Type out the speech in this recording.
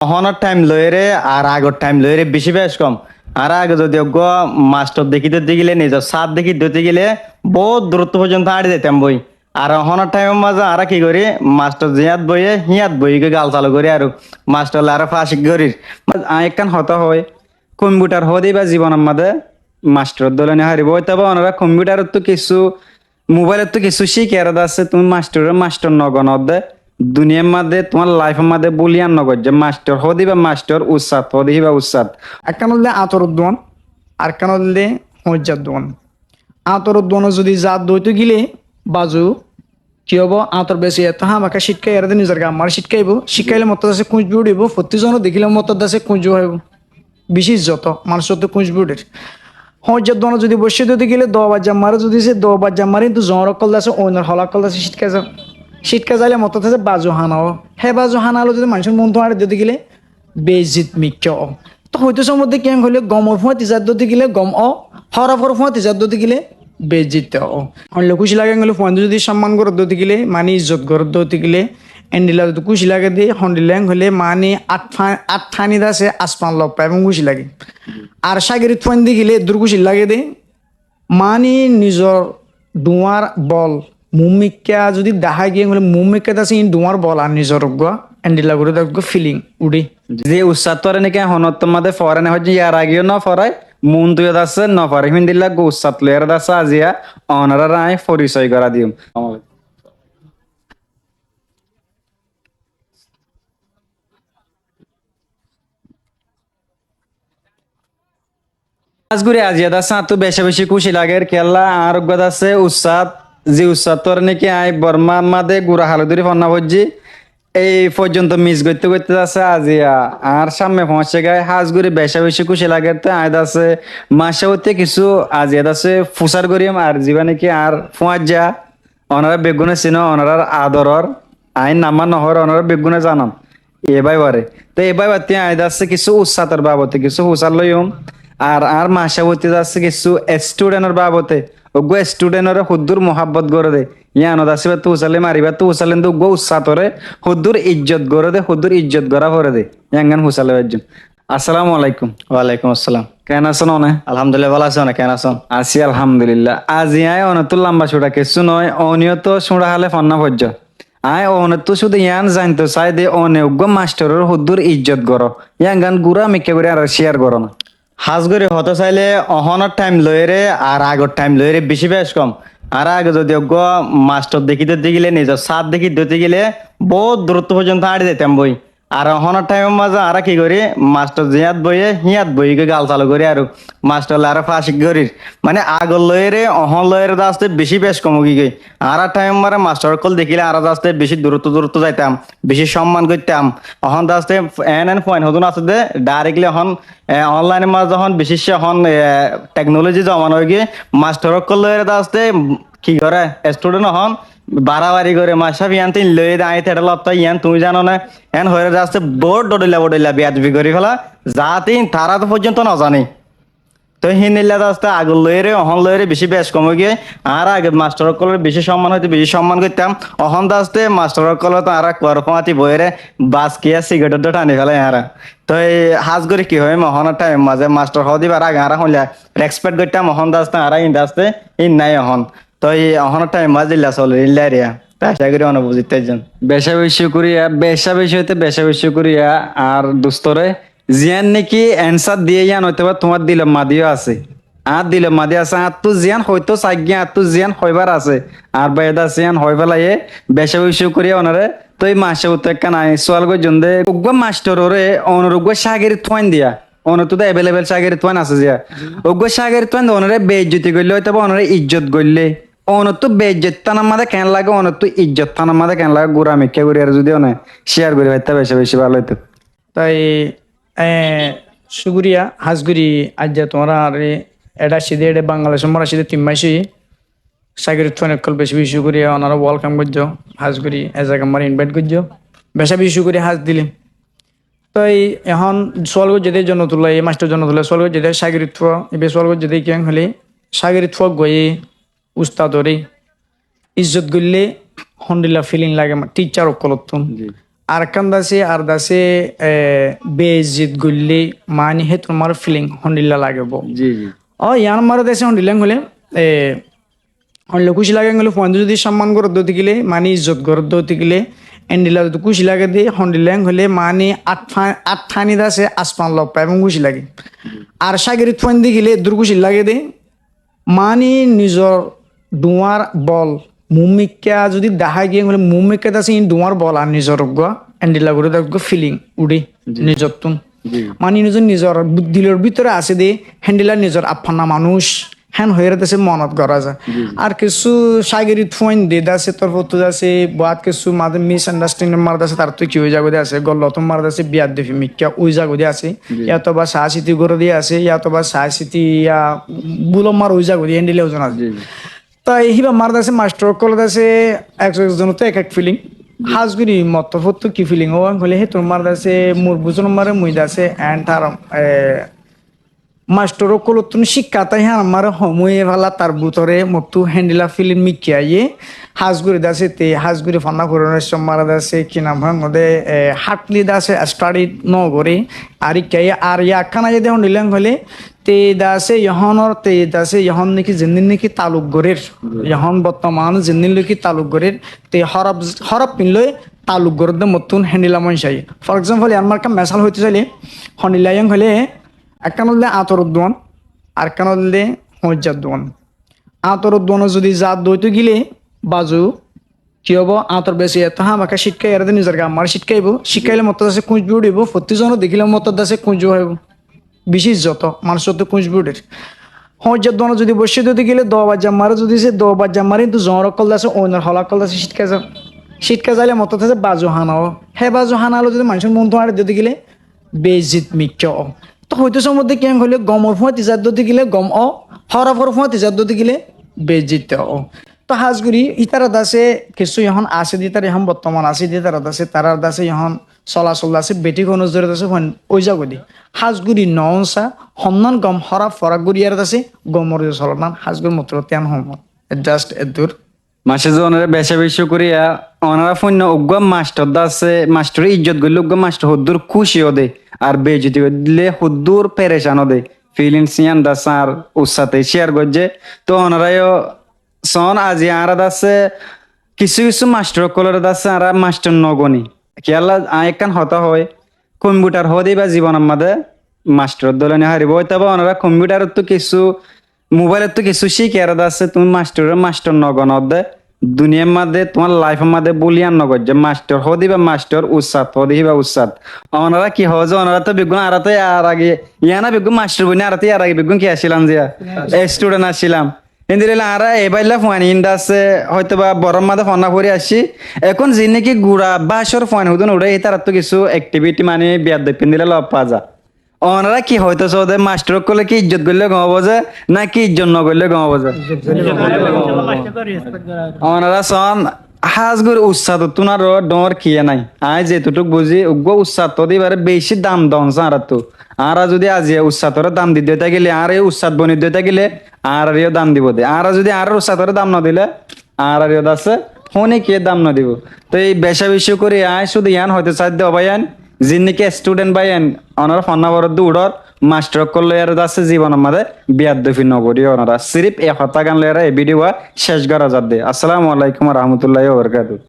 অহনের time লইরে আর আগর time লইরে বেশি বেশ কম। আর আগে যদি মাস্টার দেখিতে গেলে নিজের সাত দেখি দিতে গেলে বহুত দূরত্ব পর্যন্ত আড়ি যেতাম বই। আর অহনের টাইমের মাঝে আর কি করি মাস্টার জিয়াত বইয়ে হিয়াত বইকে গাল চালু করি আর মাস্টার আর ফাঁসি করি একখান হতা হয় কম্পিউটার হদি বা জীবনের মাঝে মাস্টার দলনে হারিব তবে ওনারা কম্পিউটারের তো কিছু মোবাইলের তো কিছু শিখে আর আছে তুমি মাস্টার নগনত দে দুনিয়ার মধ্যে তোমার লাইফের মধ্যে বলিয়ান নগর যে মাস্টার হদি বা মাস্টার উস্তাদ হদি বা উস্তাদ। একখান হলে আতরুদ্দোয়ান আর কান হলে হজ্জাদ্দোয়ান। আতরুদ্দোয়ান যদি জাত দইতে গেলে বাজু কি হবো আতর বেশি এত আমাকে শিক্ষাই এর নিজের আমার শিক্ষাইব শিক্ষাইলে মত আছে কুঁজবি উঠিব প্রতিজন দেখিলে মত আছে কুঁজবি হইব বিশেষ যত মানুষ যত কুঁজবি উঠে হজ্জাদ্দোয়ান যদি বসে দিতে গেলে দবার জামারে যদি সে দবার জামারে কিন্তু জ্বর কল আছে অন্যের হলা কল আছে শীতকা যাইলে মত আছে বাজু হানাও হে বাজু হানালো যদি মানুষের মন তো আর দিতে গেলে বেজিত মিক্য তো হয়তো সম্বন্ধে কেন হলে গমর ফুয়া তিজার দিতে গেলে গম হরফর ফুয়া তিজার দিতে গেলে বেজিত হলে খুশি লাগে গেলে ফোন যদি সম্মান করে দিতে গেলে মানে ইজ্জত করে দিতে গেলে এন্ডিলা যদি খুশি লাগে দিয়ে হন্ডিল্যাং হলে মানে আট ফানি দাসে আসমান লপ পায় এবং খুশি লাগে আর সাগরিত ফোন দিয়ে গেলে দুর্খুশি লাগে দে মানে নিজর ডুয়ার বল মুমিকা যদি দেখা গিয়ে হলে মুমিকা দাসে ডুয়ার বল আর নিজর এন্ডিলা করে দেখো ফিলিং উড়ি যে উস্তাদ তোরে নাকি হনত মাঝে ফরেন হচ্ছে ইয়ার আগেও ন ফরাই মন তুই আছে ন ফরে হিন্দিল্লা গো উস্তাদ লয়ের দাসা আজিয়া অনারা রায় পরিচয় করা দিম। আজগুড়ি আজিয়া দাসা তো বেশি বেশি খুশি লাগে কেলা আর গদ আছে উস্তাদ যে উস্তাদ তোর নাকি আই বর্মা মাদে গুড়া হালুদুরি ফন্না ভজ্জি এই পর্যন্ত মিস করতে করতে আছে আজিয়া আর সামনে পৌঁছে গায়ে হাজগুড়ি বেশা বেশি খুশি লাগে তো আয় আছে মাসে হতে কিছু আজিয়া আছে ফুসার করিম আর জীবা নাকি আর ফুয়ার যা ওনারা বেগুনে চিন ওনার আদরর আইন নামা নহর ওনারা বেগুনে জানান এবাই বারে তো এবাই বাতি আয় আছে কিছু উৎসাতের বাবতে কিছু হুসার লইম আর মাসে হতে যাচ্ছে কিছু স্টুডেন্টের বাবতে ওগো স্টুডেন্টের হুদ্দুর মোহাব্বত করে দে ইয়ানো দাসিবা তু উসালে মারিবা তু উসালেন তো গো উসাতরে হুদ্দুর ইজ্জত করে দে হুদ্দুর ইজ্জত গড়া করে দে ইয়াঙ্গান হুসালে একজন। আসসালামু আলাইকুম। ওয়ালাইকুম আসসালাম। কেন আছেন অনে? আলহামদুলিল্লাহ ভালো আছেন, কেন আছেন? আছি আলহামদুলিল্লাহ। আজি আয় অনেক লম্বা ছোটা কিছু নয় অনিয়ত সুড়া হালে ফন্না ভজ্য আয় অনেক তো শুধু ইয়ান জানতো চাই দে অনেক মাস্টারের হুদ্দুর ইজ্জত গড় ইয়াঙ্গান গুড়া মিকে করে আর শেয়ার করো না হাজগরি হতে চাইলে অহনের টাইম লইরে আর আগর টাইম লইরে বেশি বেশ কম। আর আগে যদি মাস্টার দেখিতে গেলে নিজের সাত দেখি দিতে গেলে বহুত দূরত্ব পর্যন্ত আড়ি যেতাম বই। আর অহনের টাইমের মাঝে আর কি করি মাস্টার জিয়াত বইয়ে হিয়াত বইকে গাল চালু করি আর মাস্টার আর ফাঁসি করি মানে আগর লইরে অহন লইরে আসতে বেশি বেশ কম কি গই। আর টাইম মারে মাস্টার কল দেখিলে আর আসতে বেশি দূরত্ব যাইতাম বেশি সম্মান করতাম। অহন আসতে এন পয়েন্ট হতুন আছে দে ডাইরেক্টলি এখন অনলাইনের মাঝে যখন বিশেষ এখন টেকনোলজি জমানো হয়ে গিয়ে মাস্টার কল লইরে আসতে কি করে স্টুডেন্ট হন বাড়াবাড়ি করে মাসাব ইয়ান তিন লই আই থেটা লপ্তা ইয়ান তুমি জানো না এন হয়ে যাচ্ছে বোর্ড ডডিলা বেয়াদবি করে ফেলা যা তিন তারা তো পর্যন্ত না জানি তো হিন্দিল্লা রাস্তা আগল লইরে অহন লইরে বেশি বেশ কমে গিয়ে আর আগে মাস্টার কলের বেশি সম্মান হইতে বেশি সম্মান করতাম অহন দাসতে মাস্টার কল তো আর করফাতি বইরে বাস কিয়া সিগারেট টানি ফেলে হারা তো এই হাজ করে কি হয় মহনের টাইম মাঝে মাস্টার হওয়া দিবার আগে হারা হইলে রেসপেক্ট করতাম অহন দাসতে আর ইন দাসতে ইন নাই অহন তো এই অহনের টাইম মাঝে ইল্লা চলে ইল্লারিয়া পেশা করে অনুভূতি বেশা বেশি করিয়া বেশা বেশি হইতে বেশা বেশি করিয়া আর দুস্তরে জিয়ান নাকি অ্যান্সার দিয়ে ইয়ান হইতে পারে তোমার দিল মাদিও আছে আর দিল মাদি আছে আর তো জিয়ান হয়তো চাগিয়া আর তো জিয়ান হইবার আছে আর বাইদা জিয়ান হই ফেলাইয়ে বেশা বেশি করিয়া ওনারে তো এই মাসে উত্তর নাই সোয়াল গো জন্দে উগ্র মাস্টার ওরে অনুরোগ্য সাগের থোয়ান দিয়া অন্য তো অ্যাভেলেবেল সাগের থোয়ান আছে জিয়া উগ্র সাগের থোয়ান ওনারে বেইজ্জতি করলে হয়তো ওনারে ইজ্জত করলে অনত তো বেইজ্জত থানার মাঝে কেন লাগে অনত তো ইজ্জত থানার মাঝে কেন লাগে গুড়া মিক্কা করি আর যদি অনেক শেয়ার করি হয়তো বেশি বেশি ভালো হইতো। তাই সুগুরিয়া হাজগুড়ি আজ তোমরা আর এটা সিধে এটা বাংলাদেশ মরা সিধে 3 মাসই সাগরিত ফোন কল বেশি বেশি সুগুরিয়া ওনারা ওয়েলকাম করছো হাজগুড়ি এজ আ আমার ইনভাইট করছো বেশা বেশি সুগুরিয়া হাজ দিলে তাই এখন সোয়াল যেতে জন্য তুলা এই মাস্টার জন্য তুলা সোয়াল যেতে সাগরিত এবার সোয়াল যেতে কেন হলে সাগরিত গয়ে উস্তাদরে ইজ্জত করলে হন্ডিলা ফিলিং লাগে টিচার কলতুন আর কান দাসে বেজিত গুল্লি মানি হে তোমার ফিলিং হন্ডিল্লা লাগব জি জি ও ইয়ান মারা দেশে হন্ডিল্লাং হলে হন্ডিল্লা খুশি লাগে হলে ফোন যদি সম্মান করে দতে গেলে মানে ইজ্জত করে দতে গেলে এন্ডিল্লা যদি খুশি লাগে দিয়ে হন্ডিল্লাং হলে মানে আট ঠানি দাসে আসমান লপ পায় এবং খুশি লাগে আর সাগরিত ফোন দিয়ে গেলে দূর খুশি লাগে দে মানে নিজর ডুয়ার বল মুমিকা যদি দেখা গিয়ে হলে মুমিকা দাসে ডুয়ার বল আর নিজর এন্ডিল্লা করে দেখো ফিলিং উড়ে নিজর তুন মানে নিজর দিলের ভিতরে আছে দে হ্যান্ডিলার নিজর আফানা মানুষ হ্যান হয়ে দেশে মনত করা যায় আর কিছু সাগরি থুয়াইন দে দাসে তোর ফটো আছে বাদ কিছু মাঝে মিস আন্ডারস্ট্যান্ডিং মার দাসে তার তো কি হয়ে যাবে আছে গল্ল তো মার দাসে বিয়াদ দেফি মিক্কা ওই জাগো দিয়ে আছে ইয়া তো বা সাহসিতি করে দিয়ে আছে ইয়া তো বা সাহসিতি ইয়া বুলো মার ওই জাগো দিয়ে হ্যান্ডিলে ওজন আছে তাই হিবা মার দাসে মাস্টার কল দাসে একজন তো এক ফিলিং হাজগুড়ি মত ফটো কি ফিলিং ও হলে হে তোমার দাসে মোর বুঝন মারে মুই দাসে এন্ড তার মাস্টার কলো তুমি শিক্ষা তাই হ্যাঁ আমার সময়ে ভালা তার ভিতরে মতো হ্যান্ডিলা ফিলিং মিকিয়ে হাজগুড়ি দাসে তে হাজগুড়ি ফান্না করানোর মারা দাসে কি নাম হয় মধ্যে হাটলি দাসে স্টাডি ন করে আর কে আর ইয়া খানা যদি হন্ডিলাং হলে তে দাসে ইহনর তে দাসে ইহন নাকি জিন্দিন নাকি তালুক গড়ের ইহন বর্তমান জিন্দিন নাকি তালুক গড়ের তে হরপ পিনলই তালুক গড়ের মতন হ্যান্ডিলা মনসাই ফর এক্সাম্পল আমার কাম মেসাল হইতে চাইলে হন্ডিলাইং হলে একখানে আতরুদ্দোয়ান আর কানে হজ্জাদ্দোয়ান আতরুদ্দোয়ান যদি জাত দইতে গিলে বাজু কি হবো আতর বেশি এত হ্যাঁ আমাকে শিক্ষাই এর নিজের আমার শিক্ষাইব শিক্ষাইলে মত দাসে কুঁজ বিউড়িব প্রতিজন দেখিলে মত দাসে কুঁজ হইব বিশেষ যত মানুষ যত কুঁজ বিউড়ির হজ্জাদ্দোয়ান যদি বসে দিতে গেলে বাজ্জা মারে যদি সে বাজ্জা মারে কিন্তু জরকল দাসে অন্যর হলাকল দাসে শীতকা যাইলে মত দাসে বাজু হানাও হে বাজু হানালো যদি মানুষের মন তো আর দিতে গেলে বেজিত মিক্য তো হয়তো সম্বন্ধে কেন হলে গমর ফুয়া তিজার দতে গেলে গম হরফর ফুয়া তিজার দতে গেলে বেজিত তো হাজগুড়ি ইতারা দাসে কিছু এখন আছে দি তার এখন বর্তমান আছে দি তারা দাসে তারার দাসে এখন চলাচল আছে বেটি কোনো জোরে দাসে ওই যাগো দি হাজগুড়ি নসা হন্নন গম হরা ফরাক গুড়িয়ার দাসে গমর চলনান হাজগুড়ি মতো তেন হম জাস্ট এদুর মাসে যে ওনারা বেশা বেশি করিয়া ওনারা ফন্য উগ্র মাস্টার দাসে মাস্টার ইজ্জত করলে উগ্র মাস্টার হদ্দুর খুশিও দে আর বেজতি দিলে হদ্দুর পেরেশানও দে ফিলিংস ইয়ান দাস আর উৎসাতে শেয়ার করছে তো ওনারাও সন আজি আরা দাসে কিছু কিছু মাস্টার কলর দাসে আর মাস্টার নগনি কেলা একখান হতা হয় কম্পিউটার হদি বা জীবন আমাদের মাস্টার দলনে হারিব তবে ওনারা কম্পিউটার তো কিছু মোবাইলের তো কিছু শিখে আর আছে তুমি মাস্টার নগন দে দুনিয়ার মধ্যে তোমার লাইফের মধ্যে বলিয়ান নগর যে মাস্টার হদি বা মাস্টার উৎসাদ হদি বা উৎসাদ ওনারা কি হয় যে ওনারা তো বিজ্ঞান আর তো আর আগে ইয়ানা বিজ্ঞান মাস্টার বই আর আর আগে বিজ্ঞান কি আসছিলাম যে স্টুডেন্ট আসছিলাম কিন্তু আর এবাইলা ফোন ইন্ডা আছে হয়তো বা বরম মাঝে ফোনা করে আসছি এখন যে নাকি গুড়া বাসর ফোন হুদন উড়ে তার তো কিছু অ্যাক্টিভিটি মানে বিয়ার দেখেন দিলে লব পাওয়া যায় ওনারা কি হয়তো সদে মাস্টার করলে কি ইজ্জত করলে গমাবো যে না কি ইজ্জত ন করলে গমাবো যে ওনারা সন হাজগুর উৎসাহ তুনার ডর কিয়ে নাই আয় যেটুক বুঝি উগ্র উৎসাহ তো দিবারে বেশি দাম দন আর তো আর যদি আজি উৎসাহর দাম দিতে গেলে আর এই উৎসাহ বনি দিতে গেলে আর দাম দিব দে আর যদি আর উৎসাহর দাম ন দিলে আর আছে ফোনে কে দাম ন দিব তো এই বেশা বেশি করে আয় শুধু ইয়ান হয়তো চাই দে অবায়ান যিনিকে স্টুডেন্ট বাইন ওনারা ফন্নাবর দৌড়র মাস্টার করলে আর আছে জীবন আমাদের বিয়াদ দফি নগরী ওনারা সিরিফ এক হত্যা গান লেয়ারা এই ভিডিও শেষ করা যাবে আসসালামু আলাইকুম রহমতুল্লাহ বরকাতুহ